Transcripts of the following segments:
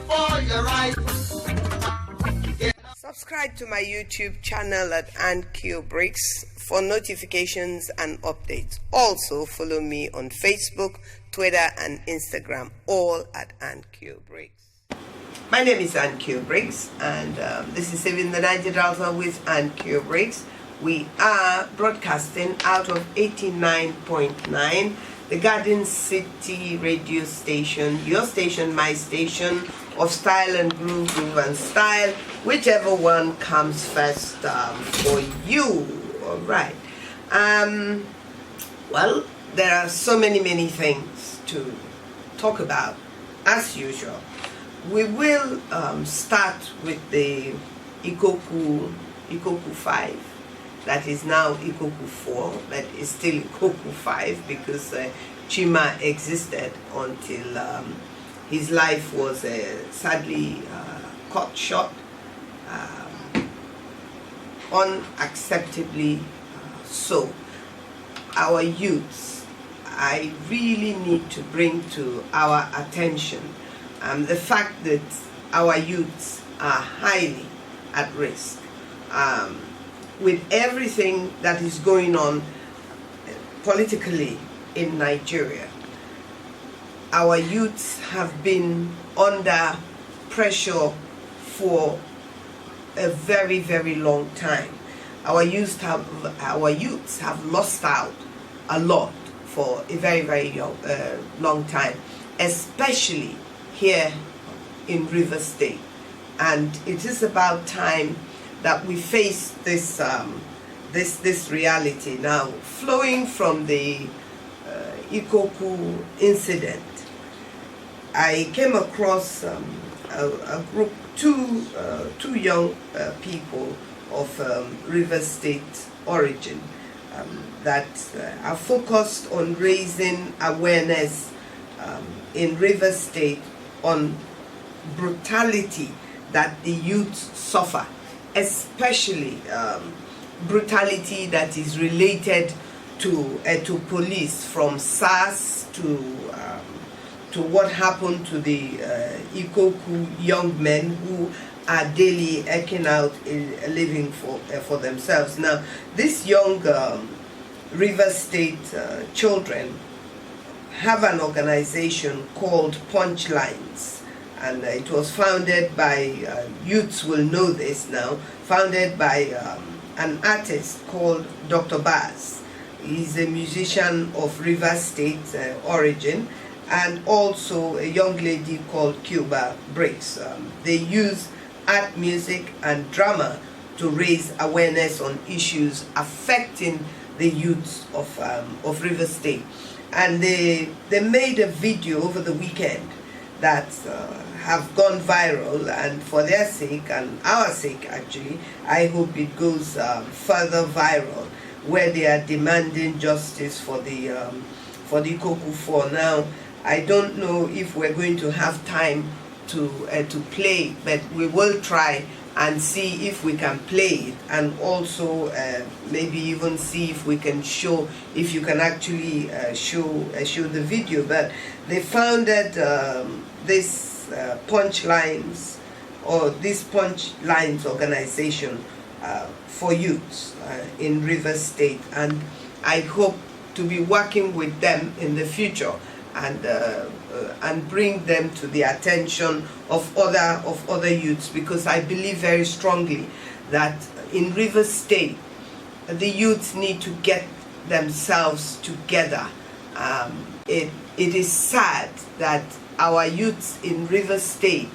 for your right. Subscribe to my YouTube channel at AndQ Breaks for notifications and updates. Also follow me on Facebook, Twitter and Instagram, all at AndQ Breaks. My name is AndQ Breaks, and this is Saving the Night Delta with AndQ Breaks. We are broadcasting out of 89.9, the Garden City radio station, your station, my station, of style and groove, groove and style, whichever one comes first for you. All right. Well, there are so many things to talk about, as usual. We will start with the Ikoku 5. That is now Ikoku 4, but it's still Ikoku 5 because Chima existed until his life was sadly cut short, unacceptably so. Our youths, I really need to bring to our attention the fact that our youths are highly at risk. With everything that is going on politically in Nigeria, our youths have been under pressure for a very long time. Our youths have lost out a lot for a very long time, especially here in River State. And it is about time that we face this this reality now, flowing from the Ikoku incident. I came across a group, two young people of River State origin that are focused on raising awareness in River State on brutality that the youth suffer, especially brutality that is related to police, from SARS to what happened to the Ikoku young men who are daily eking out a living for themselves. Now, these young River State children have an organization called Punchlines, and it was founded by, youths will know this now, founded by an artist called Dr. Baz. He's a musician of River State origin, and also a young lady called Cuba Breaks. They use art, music and drama to raise awareness on issues affecting the youth of River State. And they made a video over the weekend that have gone viral, and for their sake and our sake actually, I hope it goes further viral, where they are demanding justice for the Ikoku 4. Now, I don't know if we're going to have time to play, but we will try and see if we can play it, and also maybe even see if we can show, if you can actually show the video. But they founded this Punchlines, or this Punchlines organization for youths in River State, and I hope to be working with them in the future and bring them to the attention of other youths, because I believe very strongly that in River State the youths need to get themselves together. It is sad that our youths in River State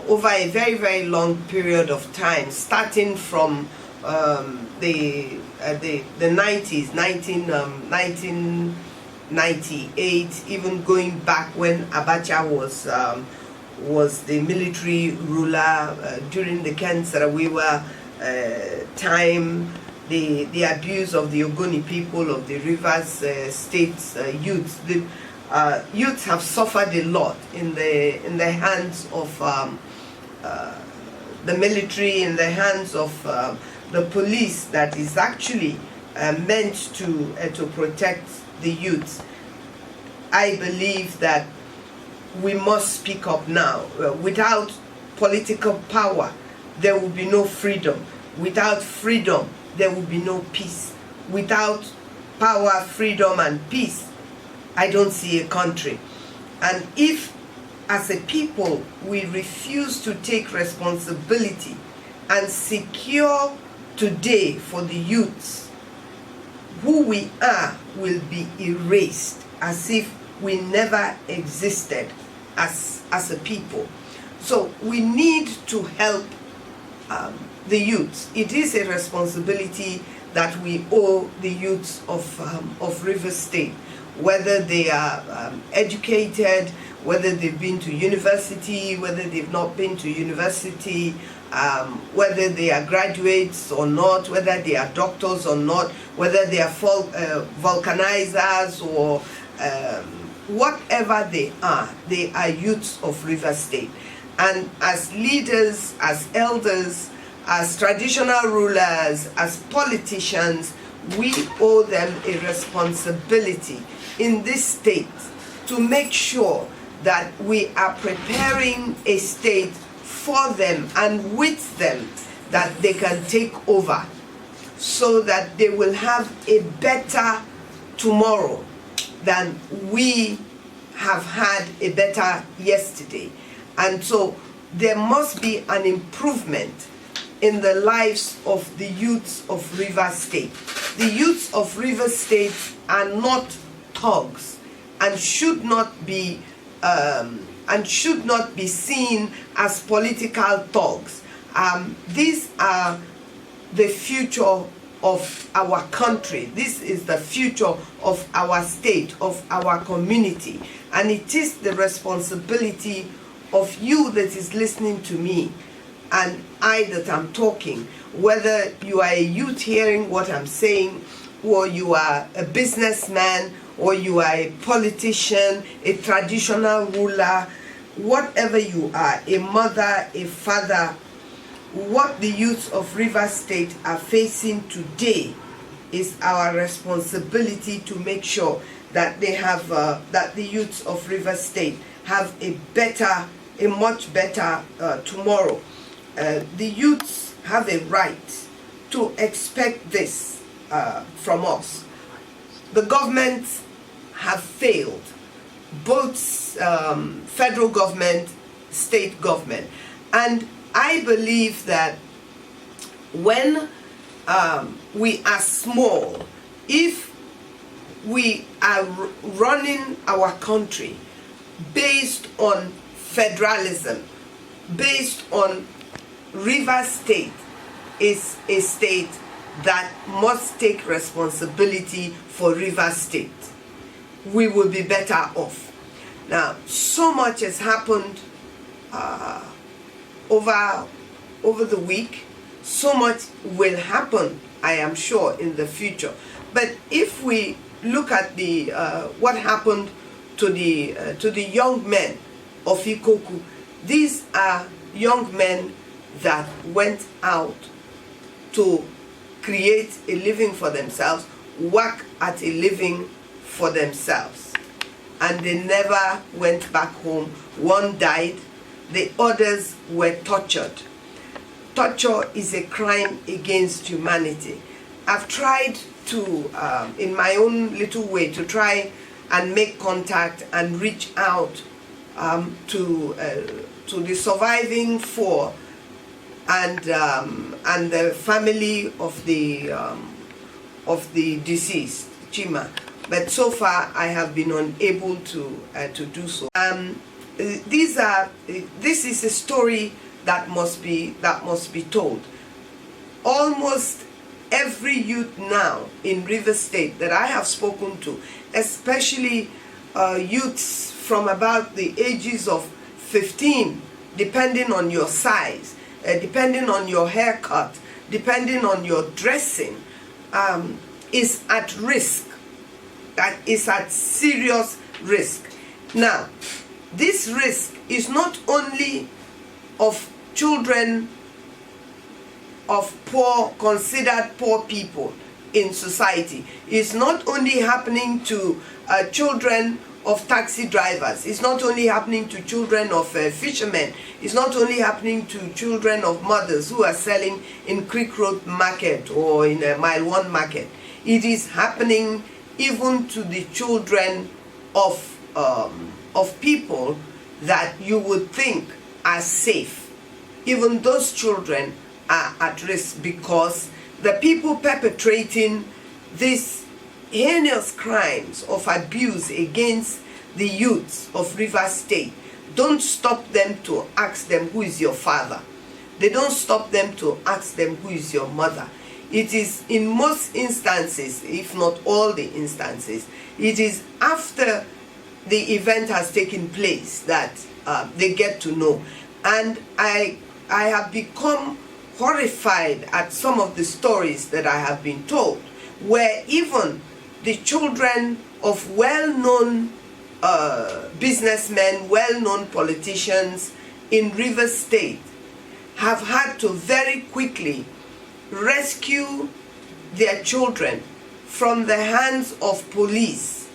over a very long period of time, starting from the 90s, 1998, even going back when Abacha was the military ruler during the Ken Sarawiwa time, the abuse of the Ogoni people of the Rivers State youths. The youths have suffered a lot in the hands of the military, in the hands of the police that is actually meant to protect the youths. I believe that we must speak up now. Without political power, there will be no freedom. Without freedom, there will be no peace. Without power, freedom, and peace, I don't see a country. And if, as a people, we refuse to take responsibility and secure today for the youths, who we are will be erased as if we never existed as a people. So we need to help the youths. It is a responsibility that we owe the youths of Rivers State, whether they are educated, whether they've been to university, whether they've not been to university, whether they are graduates or not, whether they are doctors or not, whether they are vulcanizers or whatever they are youths of Rivers State. And as leaders, as elders, as traditional rulers, as politicians, we owe them a responsibility in this state to make sure that we are preparing a state for them and with them that they can take over, so that they will have a better tomorrow than we have had a better yesterday. And so there must be an improvement in the lives of the youths of Rivers State. The youths of Rivers State are not thugs and should not be seen as political thugs. These are the future of our country. This is the future of our state, of our community. And it is the responsibility of you that is listening to me and I that am talking, whether you are a youth hearing what I'm saying, or you are a businessman, or you are a politician, a traditional ruler, whatever you are, a mother, a father. What the youths of Rivers State are facing today is our responsibility to make sure that they have, that the youths of Rivers State have a much better tomorrow. The youths have a right to expect this from us. The governments have failed, both federal government, state government, and I believe that when we are small, if we are running our country based on federalism, based on Rivers State is a state that must take responsibility for Rivers State, we will be better off. Now, so much has happened over the week. So much will happen, I am sure, in the future. But if we look at the what happened to the young men of Ikoku, these are young men that went out to create a living for themselves, work at a living for themselves, and they never went back home. One died, the others were tortured. Torture is a crime against humanity. I've tried to, in my own little way, to try and make contact and reach out to the surviving four and the family of the deceased, Chima. But so far, I have been unable to do so. This is a story that must be told. Almost every youth now in Rivers State that I have spoken to, especially youths from about the ages of 15, depending on your size, depending on your haircut, depending on your dressing, is at risk. That is at serious risk. Now, this risk is not only of children of considered poor people in society. It's not only happening to children of taxi drivers. It's not only happening to children of fishermen. It's not only happening to children of mothers who are selling in Creek Road Market or in a Mile 1 Market. It is happening even to the children of people that you would think are safe. Even those children are at risk because the people perpetrating these heinous crimes of abuse against the youths of Rivers State don't stop them to ask them who is your father. They don't stop them to ask them who is your mother. It is in most instances, if not all the instances, it is after the event has taken place that they get to know. And I have become horrified at some of the stories that I have been told, where even the children of well-known businessmen, well-known politicians in Rivers State have had to very quickly rescue their children from the hands of police.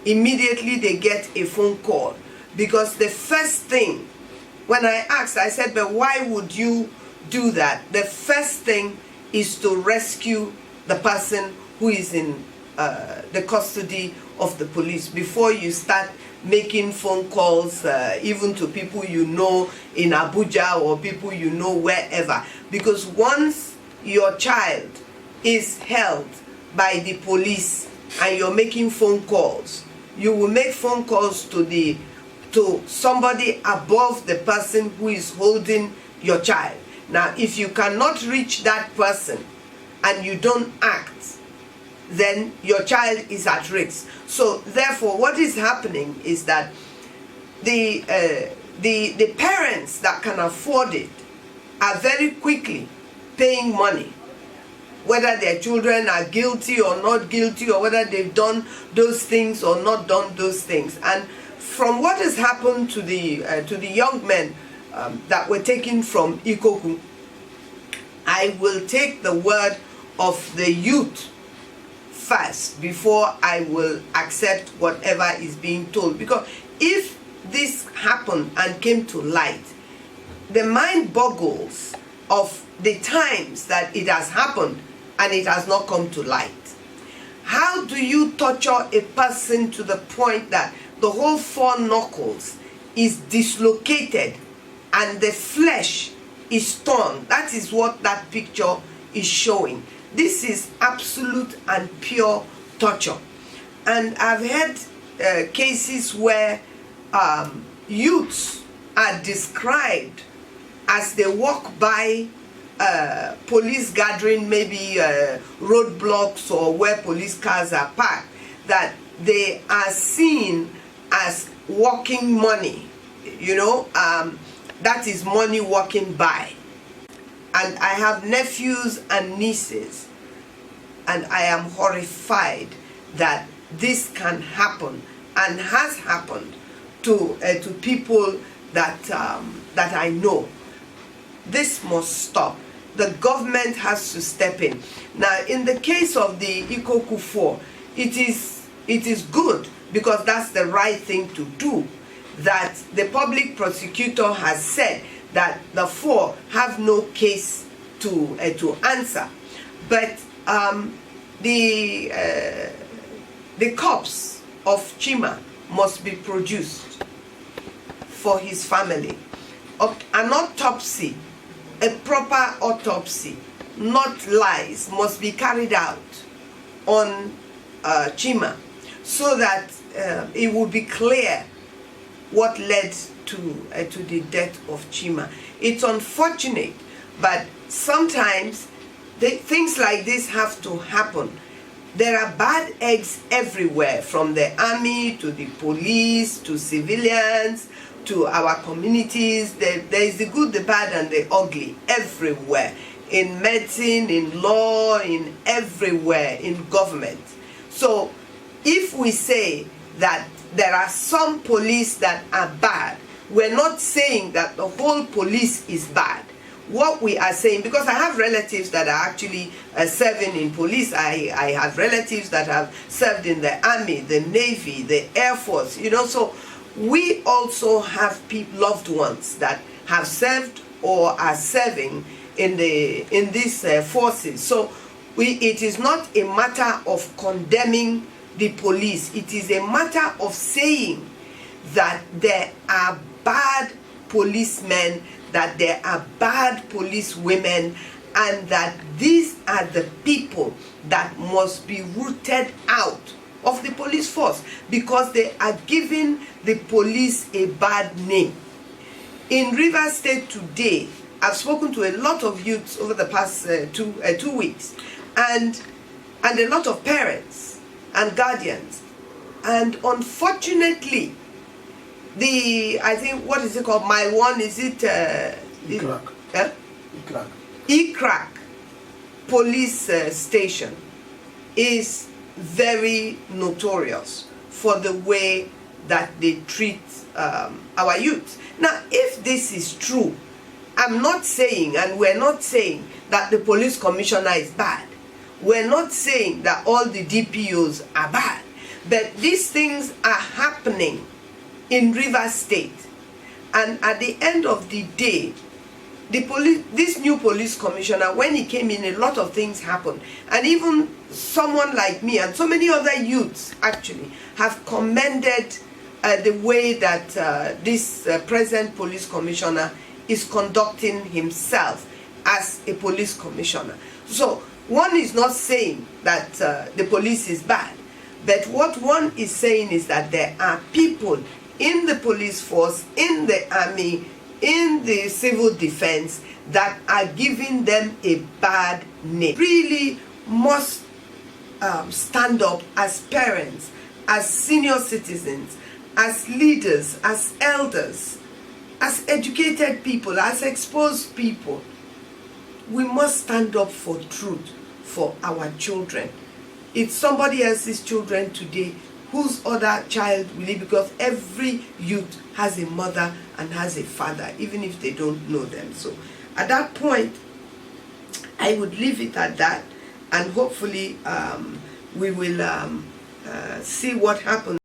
Immediately they get a phone call, because the first thing, when I asked, I said, but why would you do that? The first thing is to rescue the person who is in the custody of the police before you start making phone calls even to people you know in Abuja or people you know wherever. Because once your child is held by the police and you're making phone calls, you will make phone calls to somebody above the person who is holding your child. Now, if you cannot reach that person and you don't act, then your child is at risk. So therefore, what is happening is that the parents that can afford it are very quickly paying money, whether their children are guilty or not guilty, or whether they've done those things or not done those things. And from what has happened to the young men that were taken from Ikoku, I will take the word of the youth first before I will accept whatever is being told. Because if this happened and came to light, the mind boggles of the times that it has happened and it has not come to light. How do you torture a person to the point that the whole four knuckles is dislocated and the flesh is torn? That is what that picture is showing. This is absolute and pure torture. And I've had cases where youths are described as they walk by police gathering, maybe roadblocks or where police cars are parked, that they are seen as walking money, you know, that is money walking by. And I have nephews and nieces, and I am horrified that this can happen and has happened to people that that I know. This must stop. The government has to step in. Now, in the case of the Ikoku 4, it is good, because that's the right thing to do, that the public prosecutor has said that the 4 have no case to answer. But the corpse of Chima must be produced for his family. An autopsy, a proper autopsy, not lies, must be carried out on Chima, so that it will be clear what led to the death of Chima. It's unfortunate, but sometimes things like this have to happen. There are bad eggs everywhere, from the army to the police to civilians to our communities. There is the good, the bad, and the ugly everywhere. In medicine, in law, in everywhere, in government. So if we say that there are some police that are bad, we're not saying that the whole police is bad. what we are saying, because I have relatives that are actually serving in police. I have relatives that have served in the army, the navy, the air force, you know. So we also have loved ones that have served or are serving in these forces. So it is not a matter of condemning the police. It is a matter of saying that there are bad policemen, that there are bad policewomen, and that these are the people that must be rooted out of the police force, because they are giving the police a bad name. In Rivers State today, I've spoken to a lot of youths over the past 2 weeks, and a lot of parents and guardians, and unfortunately, I think, what is it called? My one, is it? Ecrack police station is very notorious for the way that they treat our youth. Now, if this is true, I'm not saying, and we're not saying, that the police commissioner is bad. We're not saying that all the DPOs are bad. But these things are happening in Rivers State. And at the end of the day, this new police commissioner, when he came in, a lot of things happened. And even someone like me and so many other youths actually have commended the way that this present police commissioner is conducting himself as a police commissioner. So one is not saying that the police is bad, but what one is saying is that there are people in the police force, in the army, in the civil defense, that are giving them a bad name. Really must stand up as parents, as senior citizens, as leaders, as elders, as educated people, as exposed people. We must stand up for truth for our children. It's somebody else's children today. Whose other child will it be? Because every youth has a mother and has a father, even if they don't know them. So at that point, I would leave it at that, and hopefully we will see what happens.